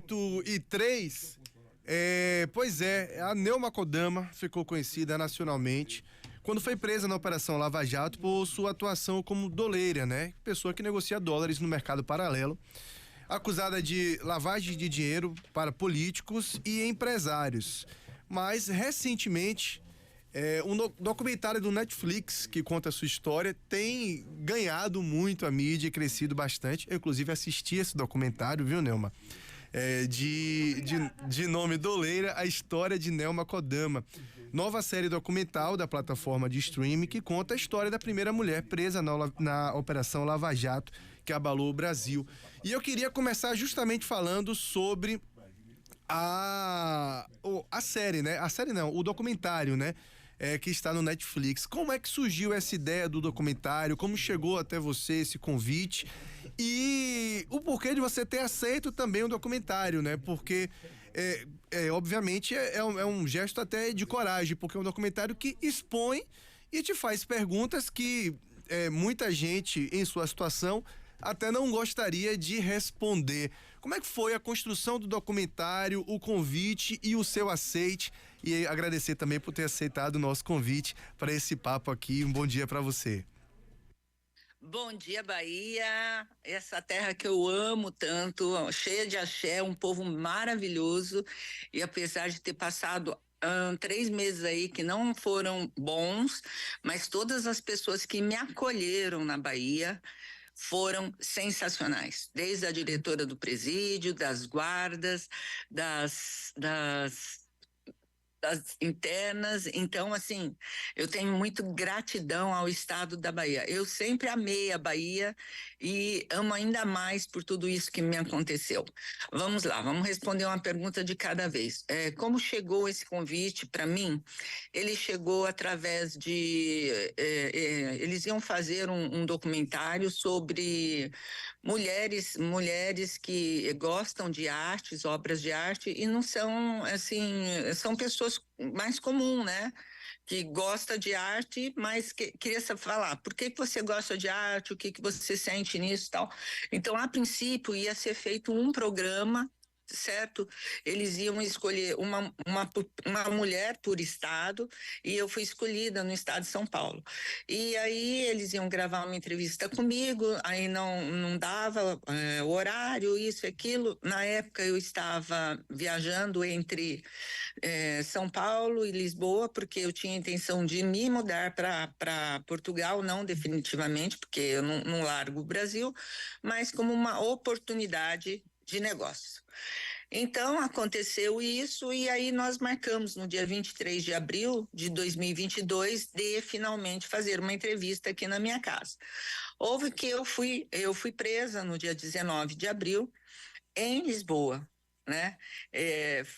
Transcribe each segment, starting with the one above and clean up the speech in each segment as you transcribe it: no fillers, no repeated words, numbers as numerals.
8h03. Pois é, a Nelma Kodama ficou conhecida nacionalmente quando foi presa na Operação Lava Jato por sua atuação como doleira, né? Pessoa que negocia dólares no mercado paralelo, acusada de lavagem de dinheiro para políticos e empresários. Mas, recentemente, um documentário do Netflix que conta a sua história tem ganhado muito a mídia e crescido bastante. Eu, inclusive, assisti esse documentário, viu, Nelma? De nome Doleira, a história de Nelma Kodama. Nova série documental da plataforma de streaming que conta a história da primeira mulher presa na Operação Lava Jato, que abalou o Brasil. E eu queria começar justamente falando sobre a série, né? A série não, o documentário, né? Que está no Netflix. Como é que surgiu essa ideia do documentário? Como chegou até você esse convite? E o porquê de você ter aceito também o documentário, né? Porque, obviamente, é um gesto até de coragem, porque é um documentário que expõe e te faz perguntas que muita gente em sua situação até não gostaria de responder. Como é que foi a construção do documentário, o convite e o seu aceite? E agradecer também por ter aceitado o nosso convite para esse papo aqui. Um bom dia para você. Bom dia, Bahia, essa terra que eu amo tanto, cheia de axé, um povo maravilhoso, e apesar de ter passado 3 meses aí que não foram bons, mas todas as pessoas que me acolheram na Bahia foram sensacionais, desde a diretora do presídio, das guardas, das internas. Então, assim, eu tenho muito gratidão ao estado da Bahia. Eu sempre amei a Bahia e amo ainda mais por tudo isso que me aconteceu. Vamos lá, vamos responder uma pergunta de cada vez. Como chegou esse convite para mim? Ele chegou através de... eles iam fazer um documentário sobre mulheres que gostam de artes, obras de arte, e não são, assim, são pessoas mais comum, né? Que gosta de arte, mas queria falar, por que você gosta de arte, o que você sente nisso e tal. Então, a princípio, ia ser feito um programa, certo? Eles iam escolher uma mulher por estado, e eu fui escolhida no estado de São Paulo. E aí eles iam gravar uma entrevista comigo, aí não dava o horário, isso e aquilo. Na época eu estava viajando entre São Paulo e Lisboa, porque eu tinha a intenção de me mudar para Portugal, não definitivamente, porque eu não largo o Brasil, mas como uma oportunidade de negócio. Então aconteceu isso, e aí nós marcamos no dia 23 de abril de 2022 de finalmente fazer uma entrevista aqui na minha casa. Houve que eu fui presa no dia 19 de abril em Lisboa, né?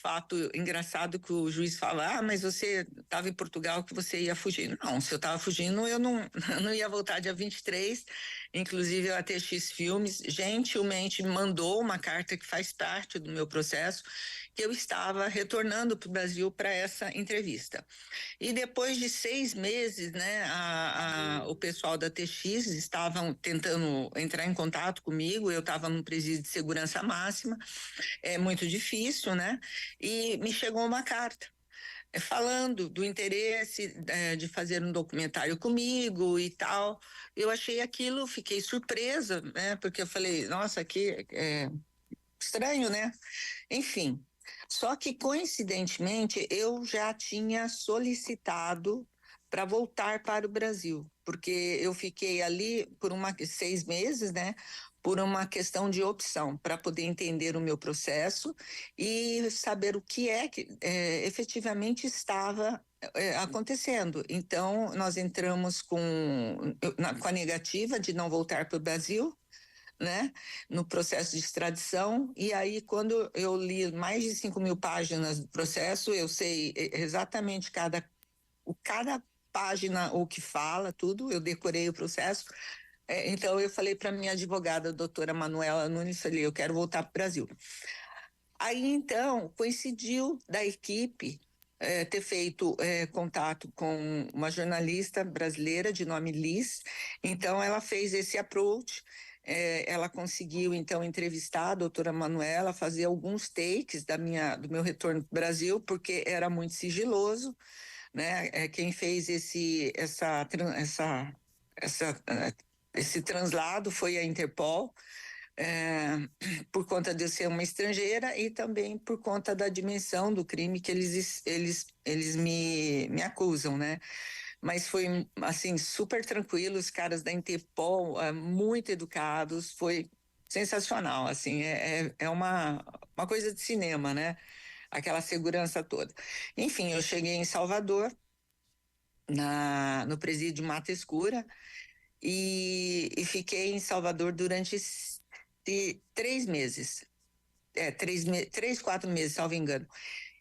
Fato engraçado que o juiz fala, mas você estava em Portugal que você ia fugir. Não, se eu estava fugindo, eu não ia voltar dia 23. Inclusive, a TX Filmes gentilmente mandou uma carta que faz parte do meu processo, que eu estava retornando para o Brasil para essa entrevista. E depois de 6 meses, né, o pessoal da TX estavam tentando entrar em contato comigo, eu estava num presídio de segurança máxima, é muito difícil, né? E me chegou uma carta falando do interesse de fazer um documentário comigo e tal. Eu achei aquilo, fiquei surpresa, né? Porque eu falei, nossa, que estranho, né? Enfim, só que coincidentemente eu já tinha solicitado para voltar para o Brasil, porque eu fiquei ali por 6 meses, né? Por uma questão de opção, para poder entender o meu processo e saber o que efetivamente estava acontecendo. Então, nós entramos com a negativa de não voltar para o Brasil, né, no processo de extradição, e aí quando eu li mais de 5.000 páginas do processo, eu sei exatamente cada página o que fala, tudo, eu decorei o processo. Então eu falei para minha advogada, a doutora Manuela Nunes, falei, eu quero voltar para o Brasil. Aí então coincidiu da equipe ter feito contato com uma jornalista brasileira de nome Liz, então ela fez esse approach ela conseguiu, então, entrevistar a doutora Manuela, fazer alguns takes do meu retorno para o Brasil, porque era muito sigiloso, né? Quem fez esse translado foi a Interpol, é, por conta de eu ser uma estrangeira e também por conta da dimensão do crime que eles me acusam, né? Mas foi, assim, super tranquilo, os caras da Interpol, muito educados, foi sensacional, assim, é uma coisa de cinema, né? Aquela segurança toda. Enfim, eu cheguei em Salvador, no presídio Mata Escura, e fiquei em Salvador durante 3 meses. 4 meses, salvo engano.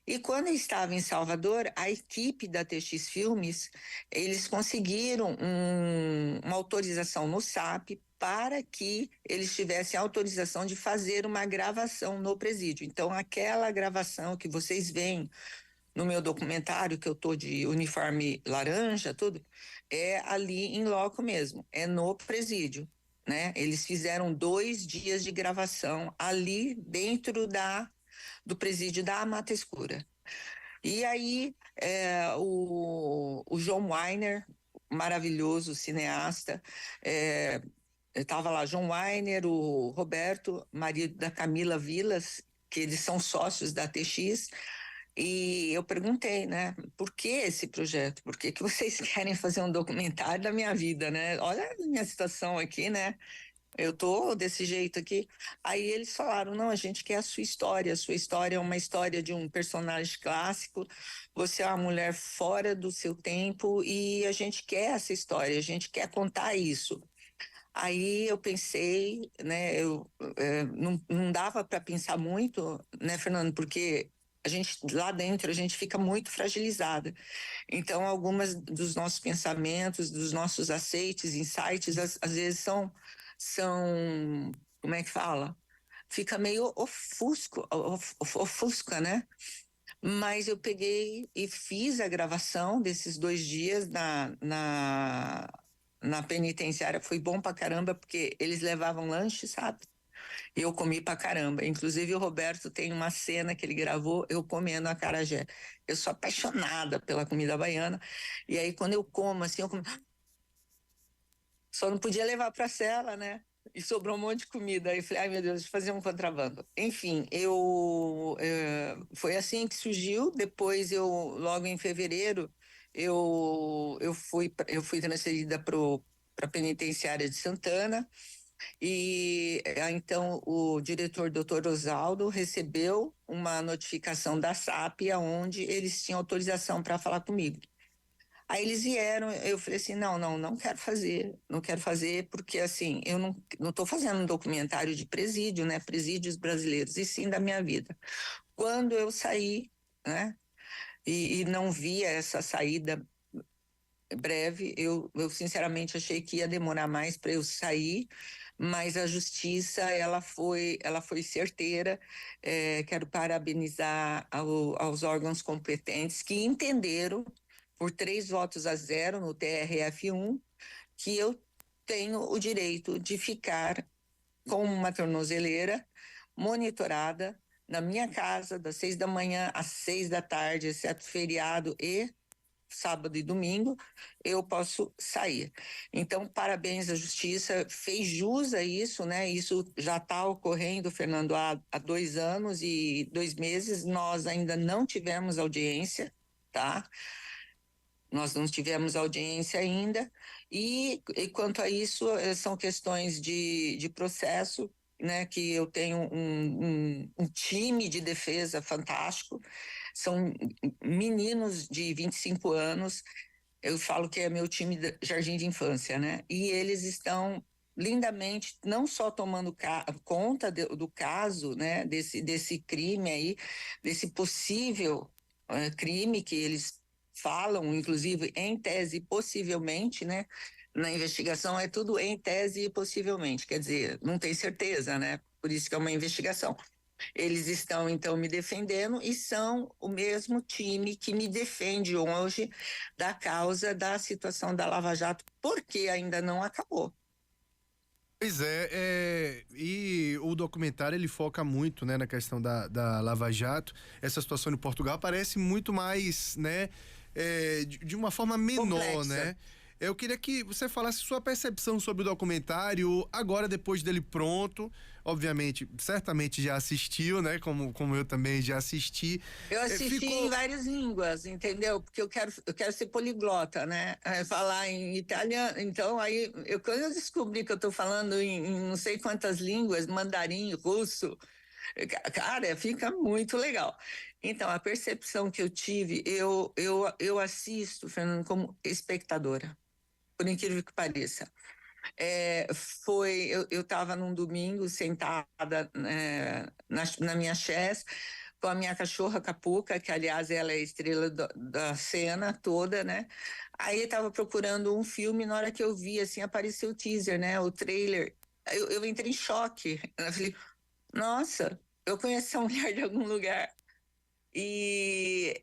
E quando eu estava em Salvador, a equipe da TX Filmes, eles conseguiram uma autorização no SAP para que eles tivessem autorização de fazer uma gravação no presídio. Então, aquela gravação que vocês veem no meu documentário, que eu tô de uniforme laranja, tudo, é ali em loco mesmo, é no presídio, né? Eles fizeram 2 dias de gravação ali dentro do presídio da Mata Escura. E aí, o João Weiner, maravilhoso cineasta, estava lá João Weiner, o Roberto, marido da Camila Vilas, que eles são sócios da TX, e eu perguntei, né, por que esse projeto? Por que vocês querem fazer um documentário da minha vida, né? Olha a minha situação aqui, né? Eu tô desse jeito aqui. Aí eles falaram: não, a gente quer a sua história. A sua história é uma história de um personagem clássico. Você é uma mulher fora do seu tempo e a gente quer essa história, a gente quer contar isso. Aí eu pensei, né, não dava para pensar muito, né, Fernando, porque a gente lá dentro a gente fica muito fragilizada. Então, algumas dos nossos pensamentos, dos nossos aceites, insights, às vezes são, como é que fala? Fica meio ofusca, né? Mas eu peguei e fiz a gravação desses 2 dias na penitenciária. Foi bom pra caramba, porque eles levavam lanche, sabe? E eu comi pra caramba. Inclusive, o Roberto tem uma cena que ele gravou, eu comendo acarajé. Eu sou apaixonada pela comida baiana. E aí, quando eu como, assim, eu como. Só não podia levar pra cela, né? E sobrou um monte de comida. Aí eu falei, ai meu Deus, deixa eu fazer um contrabando. Enfim, foi assim que surgiu. Depois, logo em fevereiro, eu fui transferida para a penitenciária de Santana. E então o diretor, doutor Osvaldo, recebeu uma notificação da SAP, onde eles tinham autorização para falar comigo. Aí eles vieram, eu falei assim, não quero fazer, não quero fazer, porque assim, eu não estou fazendo um documentário de presídio, né, presídios brasileiros, e sim da minha vida. Quando eu saí, né, e não via essa saída breve, eu sinceramente achei que ia demorar mais para eu sair, mas a justiça ela foi certeira. Quero parabenizar aos órgãos competentes que entenderam por 3 votos a 0 no TRF1 que eu tenho o direito de ficar com uma tornozeleira monitorada na minha casa das 6 da manhã às 6 da tarde, exceto feriado e sábado e domingo, eu posso sair. Então, parabéns à Justiça, fez jus a isso, né? Isso já está ocorrendo, Fernando, há 2 anos e 2 meses. Nós ainda não tivemos audiência, tá? Nós não tivemos audiência ainda. E quanto a isso, são questões de processo, né, que eu tenho um time de defesa fantástico, são meninos de 25 anos, eu falo que é meu time de jardim de infância, né? E eles estão lindamente não só tomando conta do caso, né, desse crime aí, desse possível crime que eles falam, inclusive em tese possivelmente, né? Na investigação é tudo em tese e possivelmente, quer dizer, não tem certeza, né? Por isso que é uma investigação. Eles estão, então, me defendendo e são o mesmo time que me defende hoje da causa da situação da Lava Jato, porque ainda não acabou. Pois e o documentário ele foca muito, né, na questão da Lava Jato. Essa situação em Portugal parece muito mais, né, de uma forma menor, Complexa. né? Eu queria que você falasse sua percepção sobre o documentário agora, depois dele pronto. Obviamente, certamente já assistiu, né? Como eu também já assisti. Eu assisti em Ficou. várias línguas, entendeu? Porque eu quero ser poliglota, né? Falar em italiano. Então, aí, quando eu descobri que eu estou falando em não sei quantas línguas, mandarim, russo, cara, fica muito legal. Então, a percepção que eu tive, eu assisto, Fernando, como espectadora, por incrível que pareça. Eu estava num domingo sentada na minha chaise com a minha cachorra Capuca, que aliás ela é a estrela da cena toda, né? Aí estava procurando um filme, na hora que eu vi, assim, apareceu o teaser, né? O trailer. Eu entrei em choque. Eu falei, nossa, eu conheço essa mulher de algum lugar. E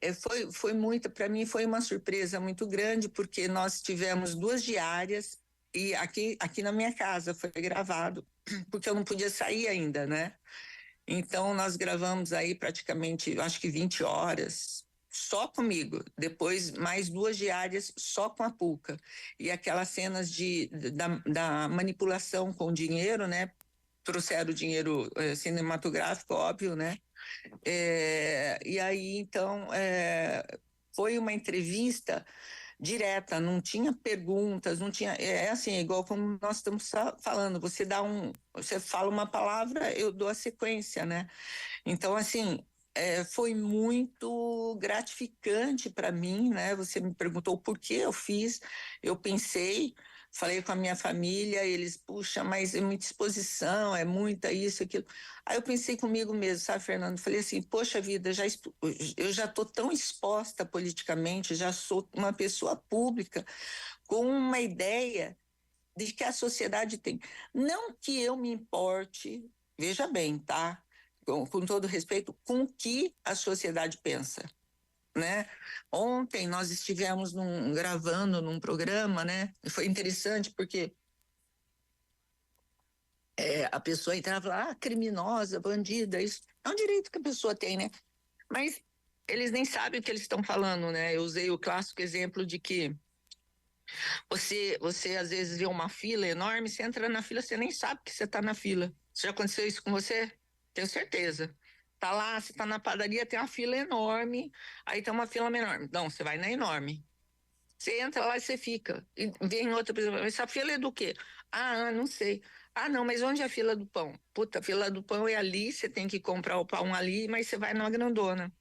foi muito, para mim foi uma surpresa muito grande, porque nós tivemos 2 diárias e aqui na minha casa foi gravado, porque eu não podia sair ainda, né? Então nós gravamos aí praticamente, acho que 20 horas só comigo, depois mais 2 diárias só com a Puca. E aquelas cenas da manipulação com o dinheiro, né? Trouxeram o dinheiro cinematográfico, óbvio, né? E aí, então, foi uma entrevista direta, não tinha perguntas, não tinha. É assim, é igual como nós estamos falando, você fala uma palavra, eu dou a sequência, né? Então, assim, foi muito gratificante para mim, né? Você me perguntou por que eu fiz, eu pensei, falei com a minha família, eles, puxa, mas é muita exposição, é muita isso, aquilo. Aí eu pensei comigo mesmo, sabe, Fernando? Falei assim, poxa vida, eu já estou tão exposta politicamente, já sou uma pessoa pública com uma ideia de que a sociedade tem. Não que eu me importe, veja bem, tá? Com todo respeito, com o que a sociedade pensa, né? Ontem nós estivemos gravando num programa, né? Foi interessante porque a pessoa entrava lá, criminosa, bandida, isso é um direito que a pessoa tem, né? Mas eles nem sabem o que eles estão falando, né? Eu usei o clássico exemplo de que você às vezes vê uma fila enorme, você entra na fila, você nem sabe que você está na fila. Já aconteceu isso com você? Tenho certeza. Tá lá, você tá na padaria, tem uma fila enorme, aí tem uma fila menor. Não, você vai na enorme. Você entra lá e você fica. E vem outra pessoa, essa fila é do quê? Ah, não sei. Ah, não, mas onde é a fila do pão? Puta, a fila do pão é ali, você tem que comprar o pão ali, mas você vai numa grandona.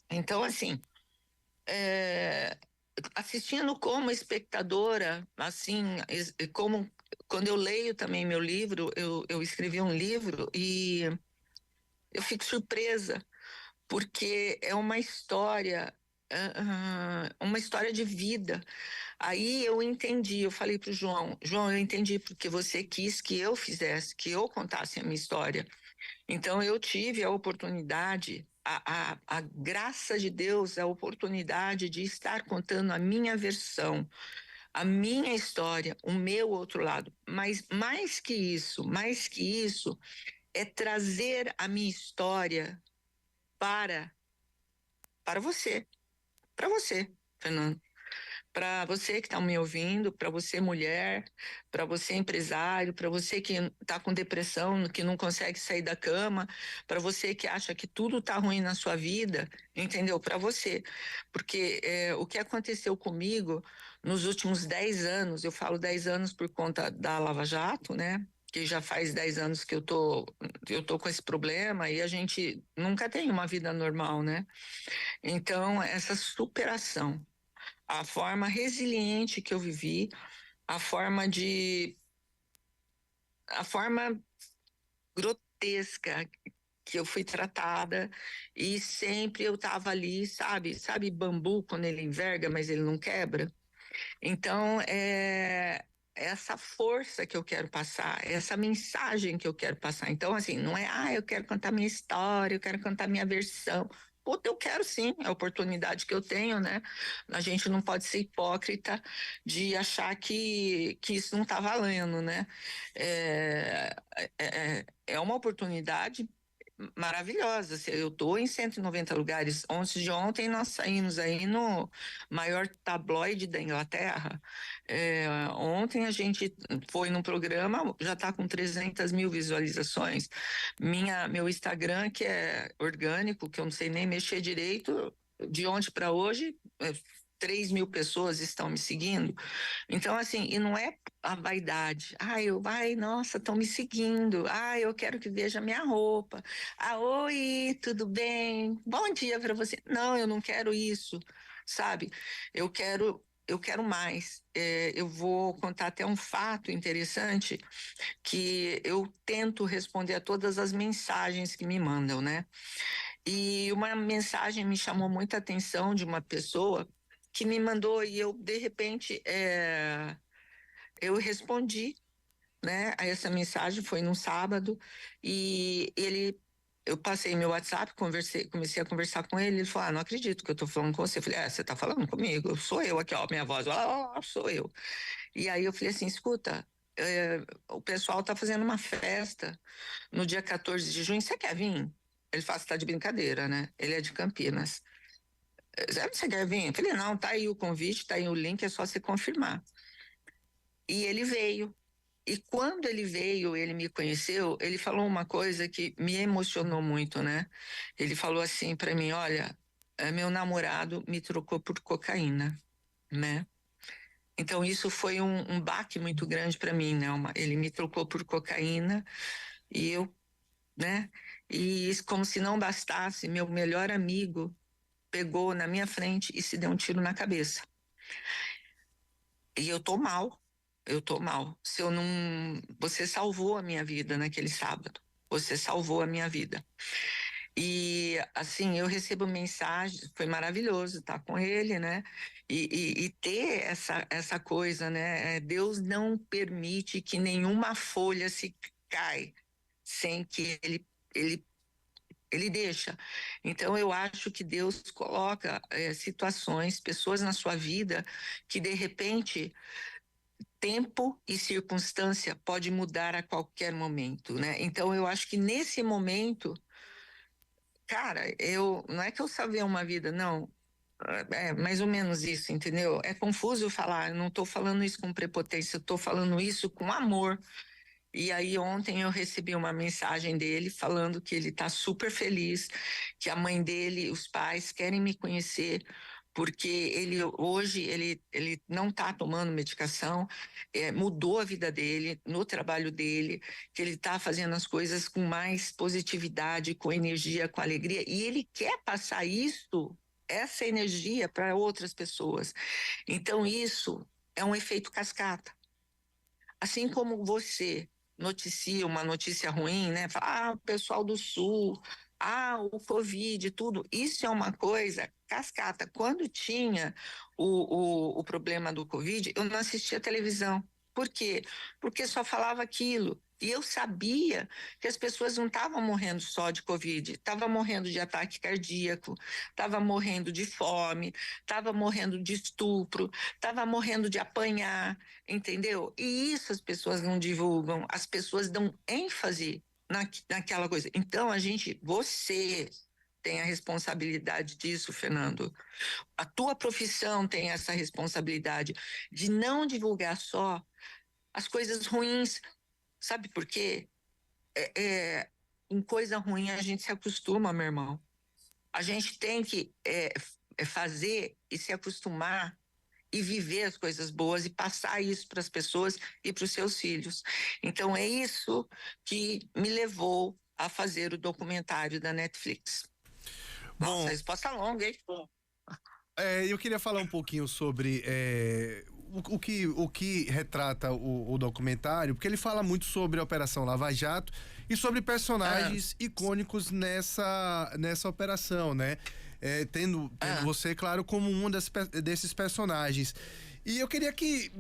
Então, assim, é, assistindo como espectadora, assim, como quando eu leio também meu livro, eu escrevi um livro e eu fico surpresa, porque é uma história de vida. Aí eu entendi, eu falei para o João, João, eu entendi porque você quis que eu fizesse, que eu contasse a minha história. Então eu tive a oportunidade, a graça de Deus, a oportunidade de estar contando a minha versão, a minha história, o meu outro lado. Mas mais que isso, é trazer a minha história para para você, Fernando. Para você que está me ouvindo, para você mulher, para você empresário, para você que está com depressão, que não consegue sair da cama, para você que acha que tudo está ruim na sua vida, entendeu? Para você, porque o que aconteceu comigo nos últimos 10 anos, eu falo 10 anos por conta da Lava Jato, né? Que já faz 10 anos que eu tô com esse problema e a gente nunca tem uma vida normal, né? Então, essa superação, a forma resiliente que eu vivi, a forma de, a forma grotesca que eu fui tratada e sempre eu estava ali, sabe bambu quando ele enverga, mas ele não quebra. Então é essa força que eu quero passar, essa mensagem que eu quero passar. Então assim, não é eu quero contar minha história, eu quero contar minha versão. puta, eu quero sim, é a oportunidade que eu tenho, né? A gente não pode ser hipócrita de achar que isso não tá valendo, né? É uma oportunidade maravilhosa. Eu estou em 190 lugares. Antes de ontem nós saímos aí no maior tabloide da Inglaterra. Ontem a gente foi num programa, já está com 300 mil visualizações. Meu Instagram, que é orgânico, que eu não sei nem mexer direito, de ontem para hoje, 3 mil pessoas estão me seguindo. Então, assim, e não é a vaidade. Nossa, estão me seguindo. Eu quero que veja minha roupa. Oi, tudo bem? Bom dia para você. Não, eu não quero isso, sabe? Eu quero mais. Eu vou contar até um fato interessante que eu tento responder a todas as mensagens que me mandam, né? E uma mensagem me chamou muita atenção de uma pessoa que me mandou e eu, de repente, eu respondi, né, a essa mensagem, foi num sábado, e eu passei meu WhatsApp, comecei a conversar com ele falou, não acredito que eu tô falando com você. Eu falei, você tá falando comigo? Sou eu aqui, ó, minha voz, sou eu. E aí eu falei assim, escuta, o pessoal tá fazendo uma festa no dia 14 de junho, você quer vir? Ele fala, você tá de brincadeira, né? Ele é de Campinas. Você quer vir? Eu falei, não, tá aí o convite, tá aí o link, é só você confirmar. E ele veio. E quando ele veio, ele me conheceu, ele falou uma coisa que me emocionou muito, né? Ele falou assim para mim, olha, meu namorado me trocou por cocaína, né? Então isso foi um baque muito grande para mim, né? Ele me trocou por cocaína e eu, né? E como se não bastasse, meu melhor amigo pegou na minha frente e se deu um tiro na cabeça. E eu tô mal. Eu tô mal. Se eu não. Você salvou a minha vida naquele sábado. Você salvou a minha vida. E, assim, eu recebo mensagens, foi maravilhoso estar com ele, né? E ter essa coisa, né? Deus não permite que nenhuma folha se cai sem que ele deixa. Então, eu acho que Deus coloca situações, pessoas na sua vida que, de repente, tempo e circunstância pode mudar a qualquer momento, né? Então eu acho que nesse momento, cara, não é que eu salvei uma vida, não. É mais ou menos isso, entendeu? É confuso falar, eu não estou falando isso com prepotência, eu estou falando isso com amor. E aí ontem eu recebi uma mensagem dele falando que ele está super feliz, que a mãe dele, os pais querem me conhecer, porque ele não está tomando medicação, mudou a vida dele, no trabalho dele, que ele está fazendo as coisas com mais positividade, com energia, com alegria, e ele quer passar essa energia para outras pessoas. Então isso é um efeito cascata. Assim como você noticia uma notícia ruim, né? Fala, o pessoal do Sul, o Covid, tudo. Isso é uma coisa cascata. Quando tinha o problema do Covid, eu não assistia televisão. Por quê? Porque só falava aquilo. E eu sabia que as pessoas não estavam morrendo só de Covid, estavam morrendo de ataque cardíaco, estavam morrendo de fome, estavam morrendo de estupro, estavam morrendo de apanhar, entendeu? E isso as pessoas não divulgam, as pessoas dão ênfase naquela coisa. Então, você tem a responsabilidade disso, Fernando. A tua profissão tem essa responsabilidade de não divulgar só as coisas ruins. Sabe por quê? Em coisa ruim a gente se acostuma, meu irmão. A gente tem que fazer e se acostumar e viver as coisas boas e passar isso para as pessoas e para os seus filhos. Então é isso que me levou a fazer o documentário da Netflix. Nossa, Bom, resposta longa, hein? eu queria falar um pouquinho sobre o que retrata o documentário, porque ele fala muito sobre a Operação Lava Jato e sobre personagens icônicos nessa operação, né? Tendo você, claro, como desses personagens. E eu queria que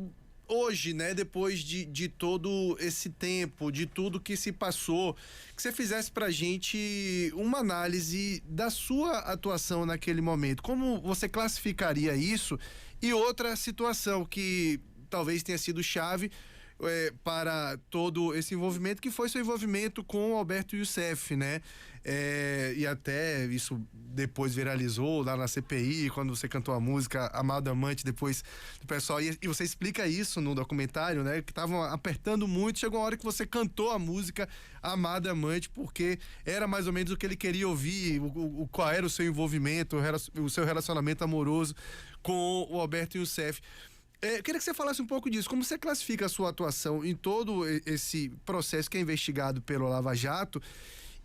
hoje, né, depois de todo esse tempo, de tudo que se passou, que você fizesse pra gente uma análise da sua atuação naquele momento. Como você classificaria isso? E outra situação que talvez tenha sido chave para todo esse envolvimento, que foi seu envolvimento com o Alberto Youssef, né? E até isso depois viralizou lá na CPI, quando você cantou a música Amado Amante, depois do pessoal, e você explica isso no documentário, né? Que estavam apertando muito, chegou uma hora que você cantou a música Amado Amante, porque era mais ou menos o que ele queria ouvir, qual era o seu envolvimento, o seu relacionamento amoroso com o Alberto Youssef. Eu queria que você falasse um pouco disso. Como você classifica a sua atuação em todo esse processo que é investigado pelo Lava Jato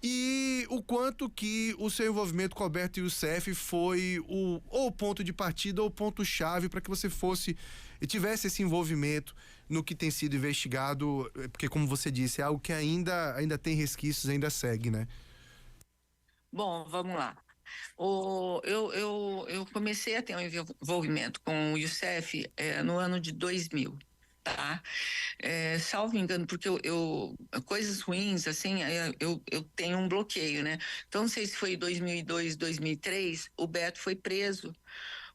e o quanto que o seu envolvimento com o Alberto Youssef foi ou o ponto de partida ou o ponto-chave para que você fosse e tivesse esse envolvimento no que tem sido investigado, porque como você disse, é algo que ainda tem resquícios, ainda segue, né? Bom, vamos lá. Eu comecei a ter um envolvimento com o Youssef no ano de 2000. Tá? Salvo engano, porque coisas ruins, assim, eu tenho um bloqueio, né? Então, não sei se foi em 2002, 2003, o Beto foi preso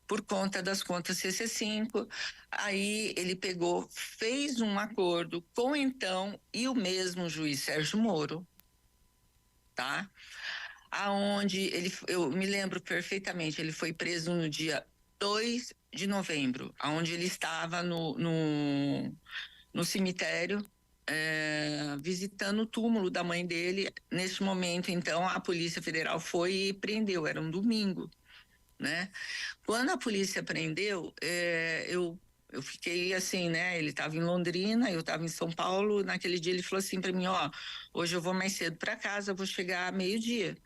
por conta das contas CC5. Aí ele pegou, fez um acordo com então e o mesmo juiz Sérgio Moro, tá? Aonde eu me lembro perfeitamente, ele foi preso no dia 2 de novembro, aonde ele estava no cemitério, visitando o túmulo da mãe dele. Neste momento, então, a Polícia Federal foi e prendeu, era um domingo, né? Quando a polícia prendeu, eu fiquei assim, né? Ele estava em Londrina, eu estava em São Paulo. Naquele dia ele falou assim para mim: ó, hoje eu vou mais cedo para casa, vou chegar meio-dia.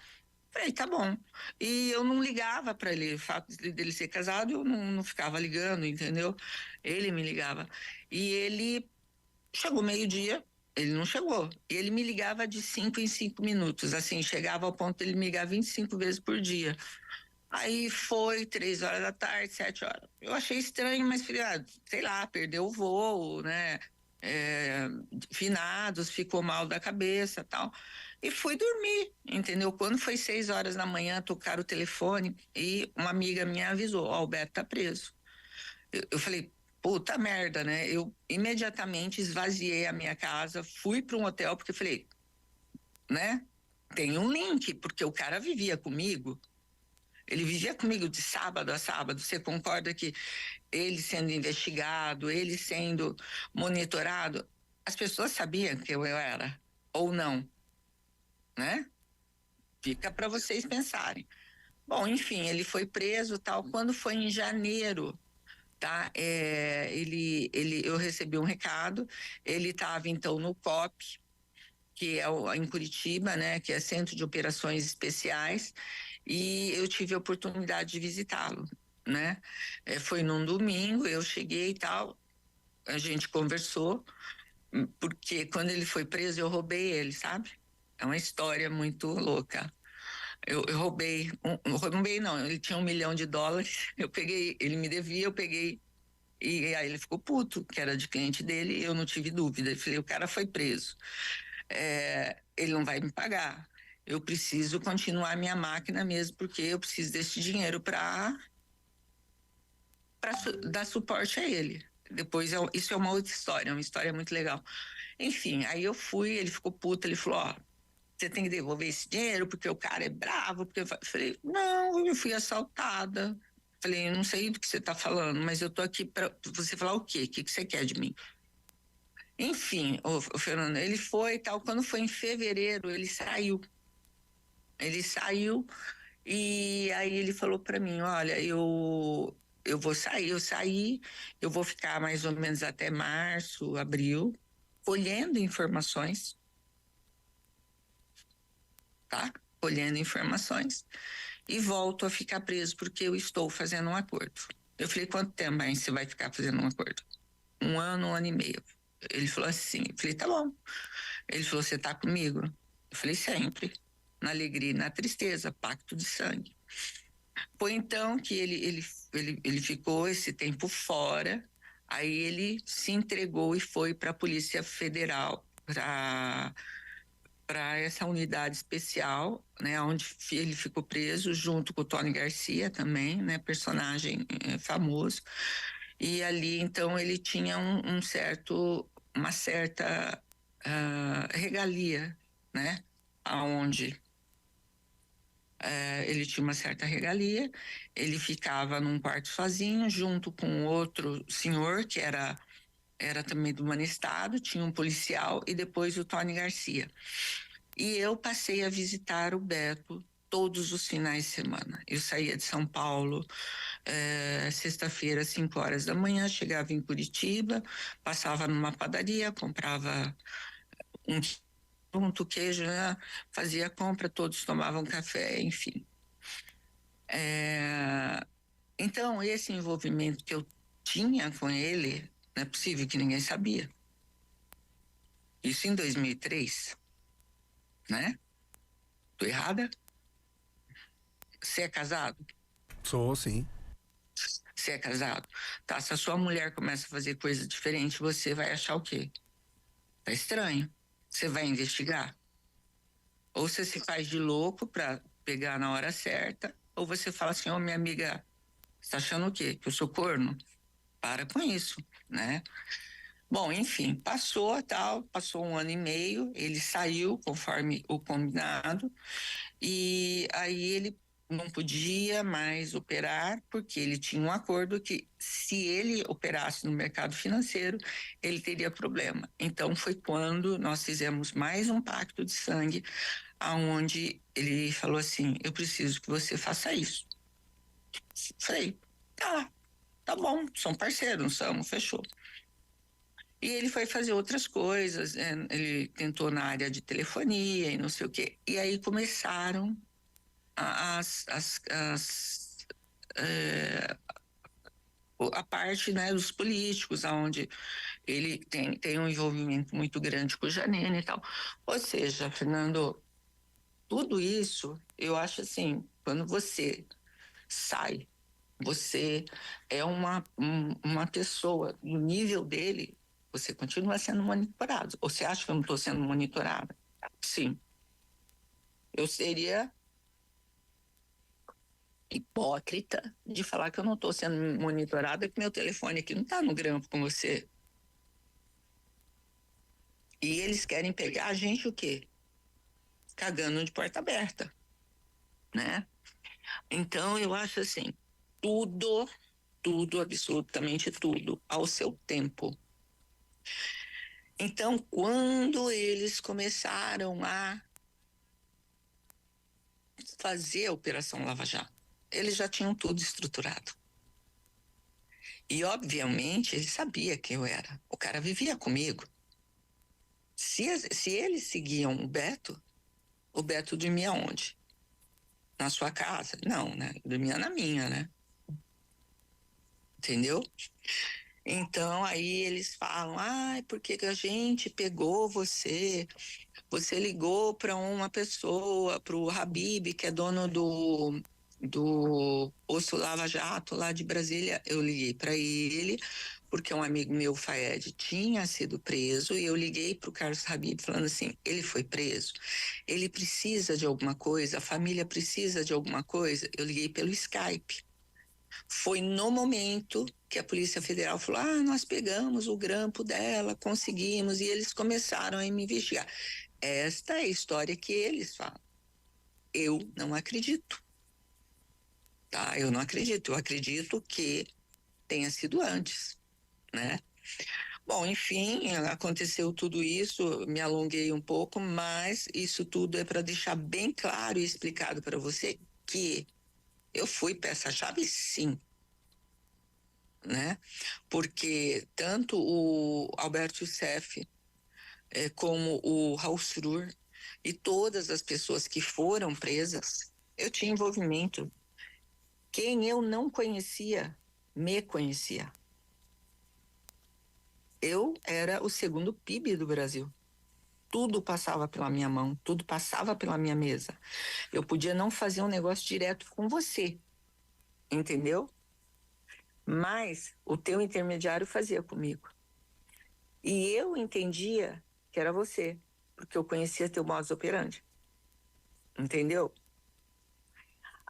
Falei, tá bom. E eu não ligava para ele, o fato dele ser casado, eu não ficava ligando, entendeu? Ele me ligava. E ele chegou meio-dia, ele não chegou. E ele me ligava de 5 em 5 minutos, assim, chegava ao ponto de ele me ligar 25 vezes por dia. Aí foi 3 horas da tarde, 7 horas. Eu achei estranho, mas falei, sei lá, perdeu o voo, né? É, finados, ficou mal da cabeça, tal. E fui dormir, entendeu? Quando foi 6 horas da manhã, tocaram o telefone e uma amiga minha avisou: ó, o Alberto tá preso. Eu falei, puta merda, né? Eu imediatamente esvaziei a minha casa, fui para um hotel, porque eu falei, né? Tem um link, porque o cara vivia comigo. Ele vivia comigo de sábado a sábado. Você concorda que ele sendo investigado, ele sendo monitorado, as pessoas sabiam que eu era ou não, né? Fica para vocês pensarem. Bom, enfim, ele foi preso, tal. Quando foi em janeiro, tá? Eu recebi um recado. Ele estava então no COP, que é em Curitiba, né? Que é Centro de Operações Especiais, e eu tive a oportunidade de visitá-lo, né? Foi num domingo, eu cheguei e tal, a gente conversou, porque quando ele foi preso eu roubei ele, sabe? É uma história muito louca. Eu roubei, roubei não, ele tinha US$ 1 milhão, eu peguei, ele me devia, eu peguei, e aí ele ficou puto, que era de cliente dele, e eu não tive dúvida. Eu falei, o cara foi preso, ele não vai me pagar. Eu preciso continuar minha máquina mesmo, porque eu preciso desse dinheiro para dar suporte a ele. Depois, isso é uma outra história, uma história muito legal. Enfim, aí eu fui, ele ficou puto, ele falou, ó, você tem que devolver esse dinheiro porque o cara é bravo, porque eu falei, não, eu fui assaltada. Falei, não sei do que você está falando, mas eu tô aqui para você falar o quê? O que você quer de mim? Enfim, o Fernando, ele foi e tal. Quando foi em fevereiro, ele saiu. Ele saiu e aí ele falou para mim, olha, eu vou sair, eu saí, eu vou ficar mais ou menos até março, abril, colhendo informações, tá? Colhendo informações e volto a ficar preso porque eu estou fazendo um acordo. Eu falei, quanto tempo mais você vai ficar fazendo um acordo? 1 ano e meio. Ele falou assim, eu falei, tá bom. Ele falou, você tá comigo? Eu falei, sempre. Na alegria e na tristeza, pacto de sangue. Foi então que ele ficou esse tempo fora, Aí ele se entregou e foi para a Polícia Federal, para essa unidade especial, né, onde ele ficou preso junto com o Tony Garcia também, né, personagem famoso. E ali então ele tinha uma certa regalia, né, aonde ele tinha uma certa regalia. Ele ficava num quarto sozinho, junto com outro senhor que era também do Estado, tinha um policial e depois o Tony Garcia. E eu passei a visitar o Beto todos os finais de semana. Eu saía de São Paulo, sexta-feira, 5 horas da manhã, chegava em Curitiba, passava numa padaria, comprava um queijo, né? Fazia compra, todos tomavam café, enfim. Então, esse envolvimento que eu tinha com ele, não é possível que ninguém sabia. Isso em 2003, né? Tô errada? Você é casado? Sou, sim. Você é casado? Tá, se a sua mulher começa a fazer coisa diferente, você vai achar o quê? Tá estranho. Você vai investigar? Ou você se faz de louco pra pegar na hora certa, ou você fala assim, ô minha amiga, você tá achando o quê? Que eu sou corno? Para com isso, né? Bom, enfim, passou 1 ano e meio, ele saiu conforme o combinado, e aí ele não podia mais operar, porque ele tinha um acordo que, se ele operasse no mercado financeiro, ele teria problema. Então, foi quando nós fizemos mais um pacto de sangue, aonde ele falou assim: eu preciso que você faça isso. Falei, tá bom, somos parceiros, não somos, fechou. E ele foi fazer outras coisas, ele tentou na área de telefonia e não sei o quê. E aí começaram eh, a parte, né, dos políticos, onde ele tem um envolvimento muito grande com o Janine e tal. Ou seja, Fernando, tudo isso, eu acho assim, quando você sai, você é uma pessoa no nível dele, você continua sendo monitorado. Ou você acha que eu não estou sendo monitorada? Sim. Eu seria hipócrita de falar que eu não estou sendo monitorada, que meu telefone aqui não está no grampo com você. E eles querem pegar a gente o quê? Cagando de porta aberta, né? Então, eu acho assim, tudo, absolutamente tudo, ao seu tempo. Então, quando eles começaram a fazer a Operação Lava Jato, eles já tinham tudo estruturado. E, obviamente, ele sabia quem eu era. O cara vivia comigo. Se eles seguiam o Beto dormia onde? Na sua casa? Não, né? Dormia na minha, né? Entendeu? Então, aí eles falam, porque que a gente pegou você? Você ligou para uma pessoa, para o Habib, que é dono do posto Lava Jato lá de Brasília. Eu liguei para ele, porque um amigo meu, Faed, tinha sido preso, e eu liguei para o Carlos Habib falando assim, ele foi preso, ele precisa de alguma coisa, a família precisa de alguma coisa. Eu liguei pelo Skype. Foi no momento que a Polícia Federal falou, nós pegamos o grampo dela, conseguimos, e eles começaram a me investigar. Esta é a história que eles falam. Eu não acredito, tá? Eu não acredito. Eu acredito que tenha sido antes, né? Bom, enfim, aconteceu tudo isso, me alonguei um pouco, mas isso tudo é para deixar bem claro e explicado para você que eu fui peça-chave, sim, né? Porque tanto o Alberto Youssef como o Raul Surur e todas as pessoas que foram presas, eu tinha envolvimento. Quem eu não conhecia, me conhecia. Eu era o segundo PIB do Brasil. Tudo passava pela minha mão, tudo passava pela minha mesa. Eu podia não fazer um negócio direto com você, entendeu? mas o teu intermediário fazia comigo. E eu entendia que era você, porque eu conhecia teu modus operandi. Entendeu?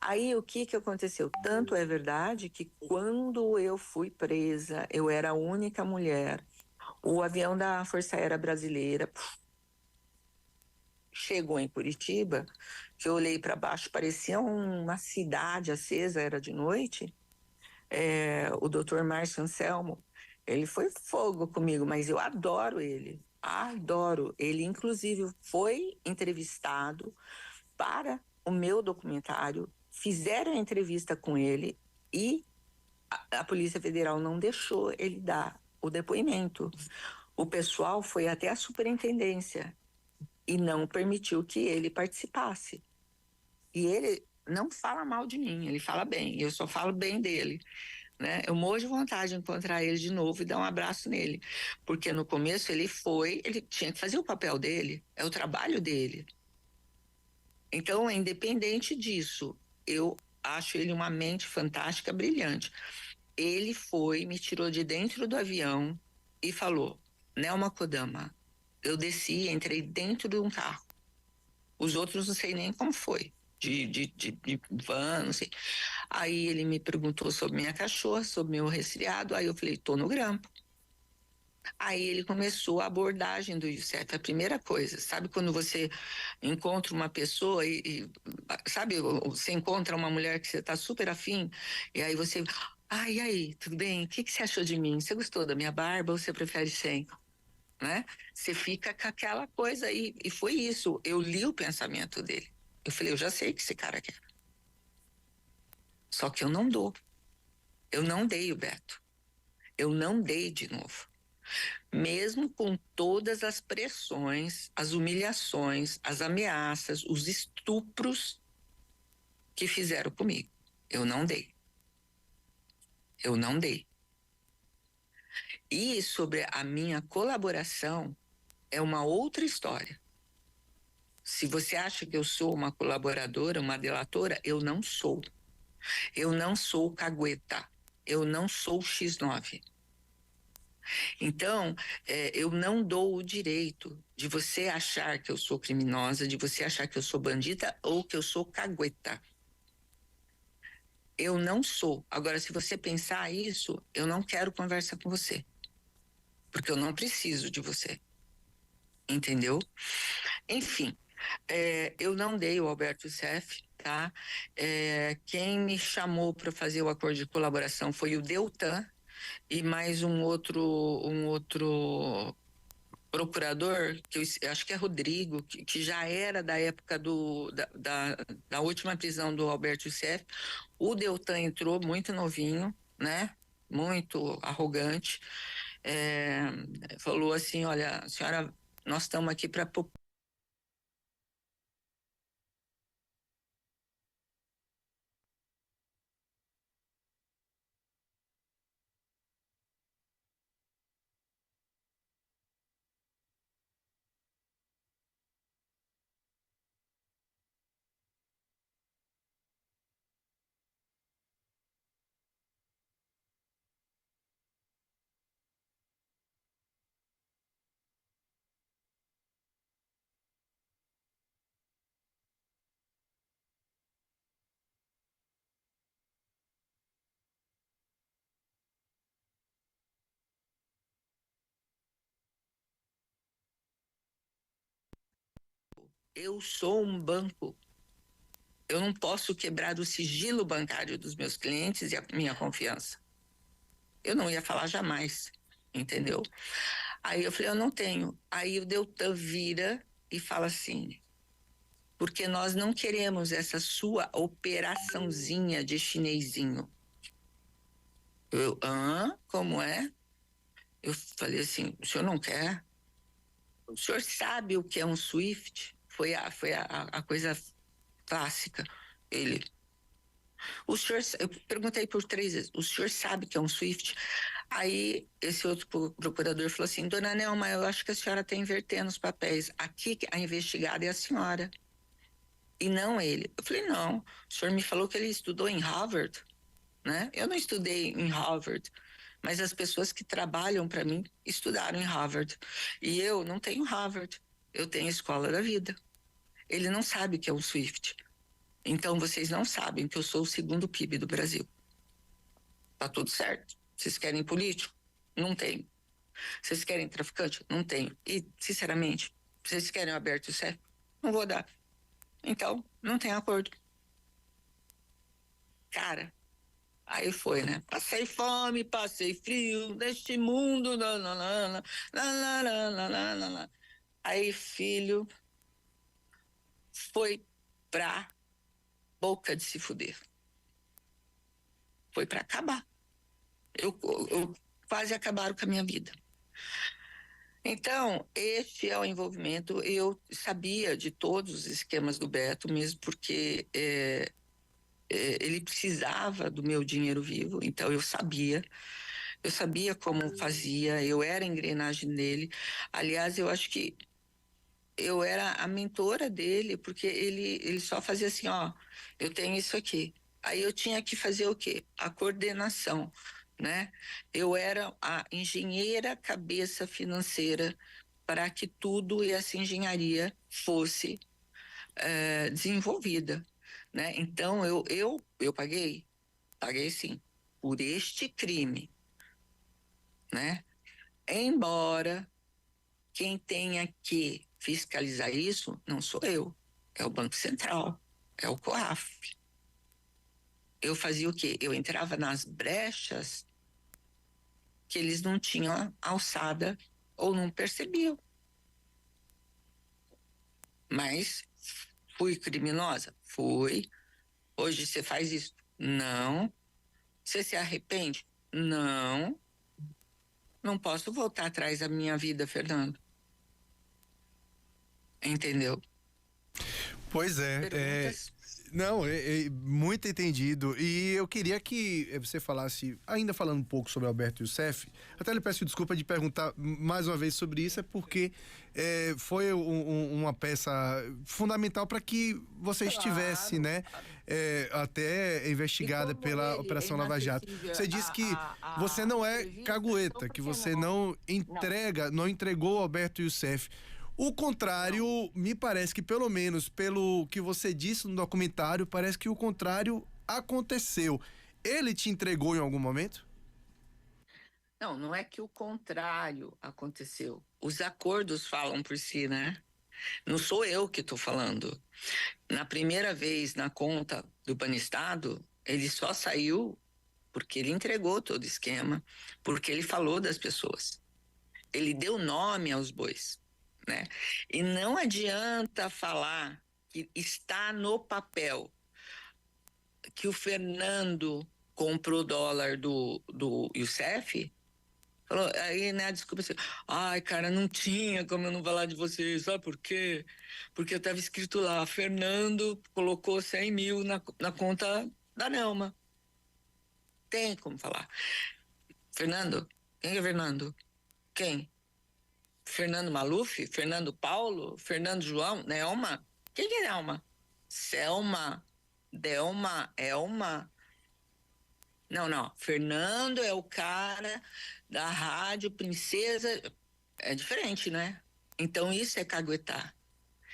Aí o que aconteceu? Tanto é verdade que quando eu fui presa, eu era a única mulher. O avião da Força Aérea Brasileira chegou em Curitiba, que eu olhei para baixo, parecia uma cidade acesa, era de noite. O doutor Márcio Anselmo, ele foi fogo comigo, mas eu adoro ele, adoro. Ele, inclusive, foi entrevistado para o meu documentário, fizeram a entrevista com ele e a Polícia Federal não deixou ele dar o depoimento. O pessoal foi até a superintendência e não permitiu que ele participasse. E ele não fala mal de mim, ele fala bem, eu só falo bem dele. Né? Eu morro de vontade de encontrar ele de novo e dar um abraço nele, porque no começo ele tinha que fazer o papel dele, é o trabalho dele. Então, independente disso, eu acho ele uma mente fantástica, brilhante. Ele foi, me tirou de dentro do avião e falou: Nelma Kodama, eu desci, entrei dentro de um carro. Os outros não sei nem como foi, de van, não sei. Aí ele me perguntou sobre minha cachorra, sobre meu resfriado. Aí eu falei: tô no grampo. Aí ele começou a abordagem do Youssef, a primeira coisa. Sabe quando você encontra uma pessoa sabe, você encontra uma mulher que você está super afim, e aí você, e aí, tudo bem? O que você achou de mim? Você gostou da minha barba ou você prefere sem? Né? Você fica com aquela coisa aí, e foi isso. Eu li o pensamento dele. Eu falei: eu já sei o que esse cara quer. Só que eu não dou. Eu não dei o Beto. Eu não dei de novo. Mesmo com todas as pressões, as humilhações, as ameaças, os estupros que fizeram comigo. Eu não dei. Eu não dei. E sobre a minha colaboração, é uma outra história. Se você acha que eu sou uma colaboradora, uma delatora, eu não sou. Eu não sou cagueta. Eu não sou X9. Então, eu não dou o direito de você achar que eu sou criminosa, de você achar que eu sou bandida ou que eu sou cagueta. Eu não sou. Agora, se você pensar isso, eu não quero conversar com você. Porque eu não preciso de você. Entendeu? Enfim, eu não dei o Alberto Youssef, tá? Quem me chamou para fazer o acordo de colaboração foi o Deltan e mais um outro procurador, que eu acho que é Rodrigo, que já era da época da última prisão do Alberto Youssef. O Deltan entrou muito novinho, né? Muito arrogante. Falou assim: olha, senhora, nós estamos aqui para. Eu sou um banco. Eu não posso quebrar o sigilo bancário dos meus clientes e a minha confiança. Eu não ia falar jamais, entendeu? Aí eu falei: eu não tenho. Aí o Deltan vira e fala assim: porque nós não queremos essa sua operaçãozinha de chinesinho. Como é? Eu falei assim: o senhor não quer? O senhor sabe o que é um SWIFT? Foi a coisa clássica. Ele, o senhor, eu perguntei por 3 vezes: o senhor sabe que é um SWIFT? Aí esse outro procurador falou assim: dona Nelma, eu acho que a senhora está invertendo os papéis. Aqui a investigada é a senhora e não ele. Eu falei: não, o senhor me falou que ele estudou em Harvard. né? Eu não estudei em Harvard, mas as pessoas que trabalham para mim estudaram em Harvard. E eu não tenho Harvard, eu tenho a Escola da Vida. Ele não sabe que é um Swift. Então vocês não sabem que eu sou o segundo PIB do Brasil. Tá tudo certo. Vocês querem político? Não tenho. Vocês querem traficante? Não tenho. E, sinceramente, vocês querem aberto o CEP? Não vou dar. Então, não tem acordo. Cara, aí foi, né? Passei fome, passei frio, neste mundo. Nananana, nananana. Aí, filho, foi pra boca de se fuder. Foi pra acabar. Eu quase acabaram com a minha vida. Então, este é o envolvimento. Eu sabia de todos os esquemas do Beto, mesmo porque ele precisava do meu dinheiro vivo, então eu sabia como fazia, eu era a engrenagem dele. Aliás, eu acho que eu era a mentora dele, porque ele só fazia assim, ó, eu tenho isso aqui. Aí eu tinha que fazer o quê? A coordenação, né? Eu era a engenheira cabeça financeira para que tudo e essa engenharia fosse desenvolvida, né? Então eu paguei sim, por este crime, né? Embora quem tenha que fiscalizar isso não sou eu, é o Banco Central, é o COAF. Eu fazia o quê? Eu entrava nas brechas que eles não tinham alçada ou não percebiam. Mas fui criminosa? Fui. Hoje você faz isso? Não. Você se arrepende? Não. Não posso voltar atrás da minha vida, Fernando. Entendeu? Pois Perguntas? não, é muito entendido. E eu queria que você falasse, ainda falando um pouco sobre Alberto Youssef, até lhe peço desculpa de perguntar mais uma vez sobre isso, é porque foi uma peça fundamental para que você estivesse, né, até investigada pela Operação Lava Jato. Você disse que você não é cagueta, que você não entregou Alberto Youssef. O contrário, me parece que, pelo menos pelo que você disse no documentário, parece que o contrário aconteceu. Ele te entregou em algum momento? Não, não é que o contrário aconteceu. Os acordos falam por si, né? Não sou eu que estou falando. Na primeira vez na conta do Banestado, ele só saiu porque ele entregou todo o esquema, porque ele falou das pessoas. Ele deu nome aos bois, né? E não adianta falar que está no papel que o Fernando comprou dólar do Youssef. Falou, aí, né, desculpa assim, ai, cara, não tinha como eu não falar de você, sabe por quê? Porque estava escrito lá, Fernando colocou 100 mil na conta da Nelma. Tem como falar. Fernando? Quem é Fernando? Quem? Fernando Maluf? Fernando Paulo? Fernando João? Nelma? Quem é Nelma? Selma? Delma? Elma? Não, não. Fernando é o cara da rádio Princesa. É diferente, né? Então, isso é caguetar.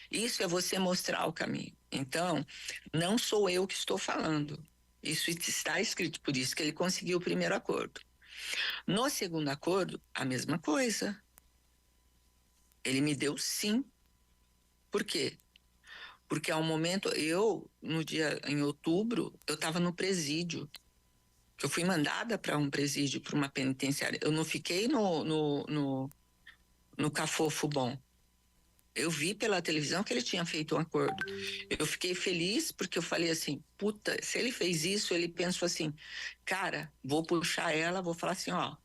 Isso é você mostrar o caminho. Então, não sou eu que estou falando. Isso está escrito, por isso que ele conseguiu o primeiro acordo. No segundo acordo, a mesma coisa. Ele me deu sim. Por quê? Porque ao momento, no dia, em outubro, eu estava no presídio. Eu fui mandada para um presídio, para uma penitenciária. Eu não fiquei no Cafofo Bom. Eu vi pela televisão que ele tinha feito um acordo. Eu fiquei feliz porque eu falei assim, puta, se ele fez isso, ele pensou assim, cara, vou puxar ela, vou falar assim, ó,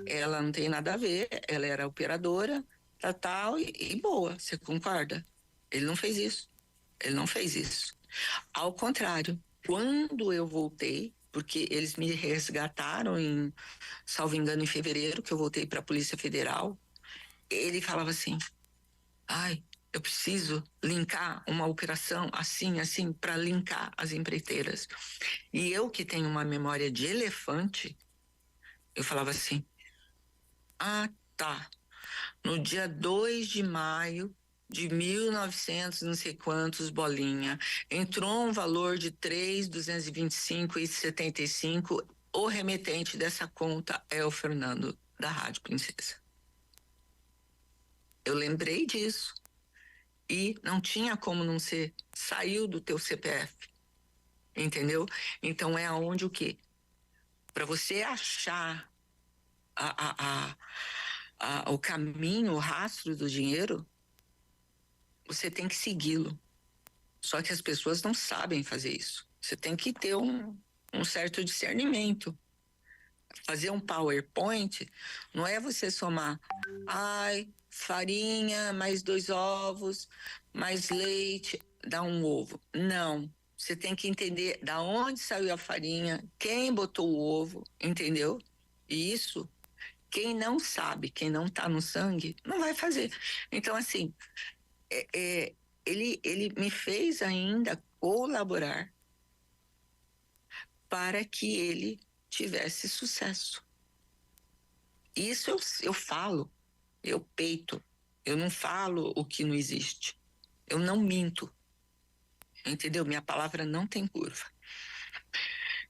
ela não tem nada a ver, ela era operadora, tal, e boa, você concorda? Ele não fez isso. Ele não fez isso. Ao contrário, quando eu voltei, porque eles me resgataram salvo engano, em fevereiro, que eu voltei para a Polícia Federal, ele falava assim, ai, Eu preciso linkar uma operação assim, para linkar as empreiteiras. E eu que tenho uma memória de elefante, eu falava assim, ah, tá, no dia 2 de maio de 1900, não sei quantos, bolinha, entrou um valor de 3.225,75, o remetente dessa conta é o Fernando, da Rádio Princesa. Eu lembrei disso. E não tinha como não ser, saiu do teu CPF, entendeu? Então é aonde o quê? Para você achar o caminho, o rastro do dinheiro, você tem que segui-lo. Só que as pessoas não sabem fazer isso. Você tem que ter um certo discernimento. Fazer um PowerPoint não é você somar, farinha, mais 2 ovos, mais leite, dá um ovo. Não. Você tem que entender da onde saiu a farinha, quem botou o ovo, entendeu? E isso, quem não sabe, quem não tá no sangue, não vai fazer. Então, assim, ele me fez ainda colaborar para que ele tivesse sucesso. Isso eu falo, eu peito, eu não falo o que não existe, eu não minto, entendeu? Minha palavra não tem curva.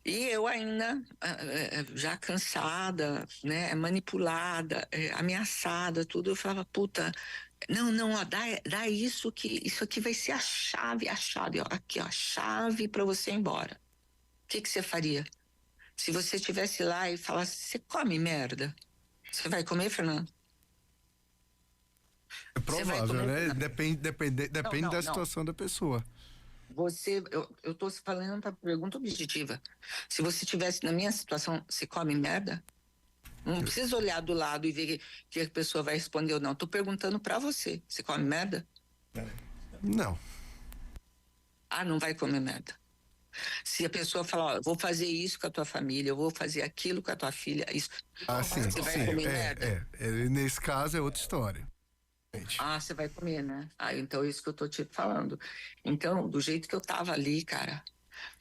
E eu ainda, já cansada, né, manipulada, ameaçada, tudo, eu falava, puta, não, ó, dá isso aqui vai ser a chave, ó, aqui, ó, a chave para você ir embora. O que você faria? Se você estivesse lá e falasse, você come merda? Você vai comer, Fernando? É provável, né? Depende da situação da pessoa. Eu tô falando a pergunta objetiva. Se você estivesse na minha situação, você come merda? Não precisa olhar do lado e ver que a pessoa vai responder ou não. Tô perguntando pra você. Você come merda? Não. Não vai comer merda. Se a pessoa falar, ó, vou fazer isso com a tua família, eu vou fazer aquilo com a tua filha, isso. Sim, você vai comer merda? Nesse caso é outra história. Você vai comer, né? Então é isso que eu tô te falando. Então, do jeito que eu tava ali, cara,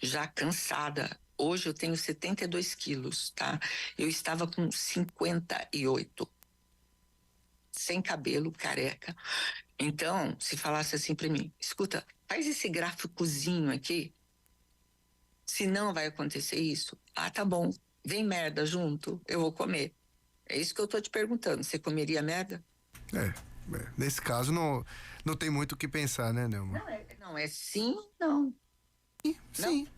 já cansada. Hoje eu tenho 72 quilos, tá? Eu estava com 58. Sem cabelo, careca. Então, se falasse assim pra mim, escuta, faz esse gráficozinho aqui, se não vai acontecer isso, tá bom, vem merda junto, eu vou comer. É isso que eu tô te perguntando, você comeria merda? Nesse caso não tem muito o que pensar, né, Nelma? Não, é sim, não. Sim.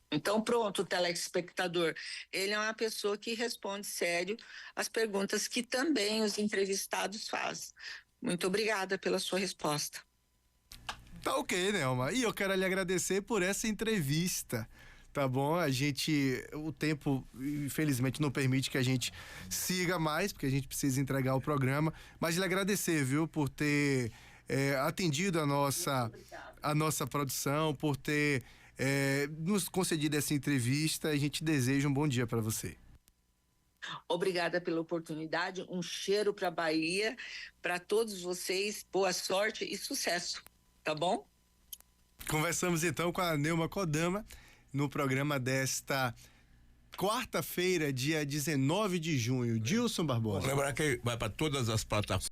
Então pronto, telespectador. Ele é uma pessoa que responde sério as perguntas que também os entrevistados fazem. Muito obrigada pela sua resposta. Tá ok, Nelma. E eu quero lhe agradecer por essa entrevista. Tá bom? O tempo, infelizmente, não permite que a gente siga mais, porque a gente precisa entregar o programa. Mas lhe agradecer, viu, por ter atendido a nossa produção, por ter nos concedido essa entrevista. A gente deseja um bom dia para você. Obrigada pela oportunidade. Um cheiro para a Bahia, para todos vocês. Boa sorte e sucesso. Tá bom? Conversamos então com a Nelma Kodama no programa desta quarta-feira, dia 19 de junho. Dilson Barbosa. Lembrar que vai para todas as plataformas.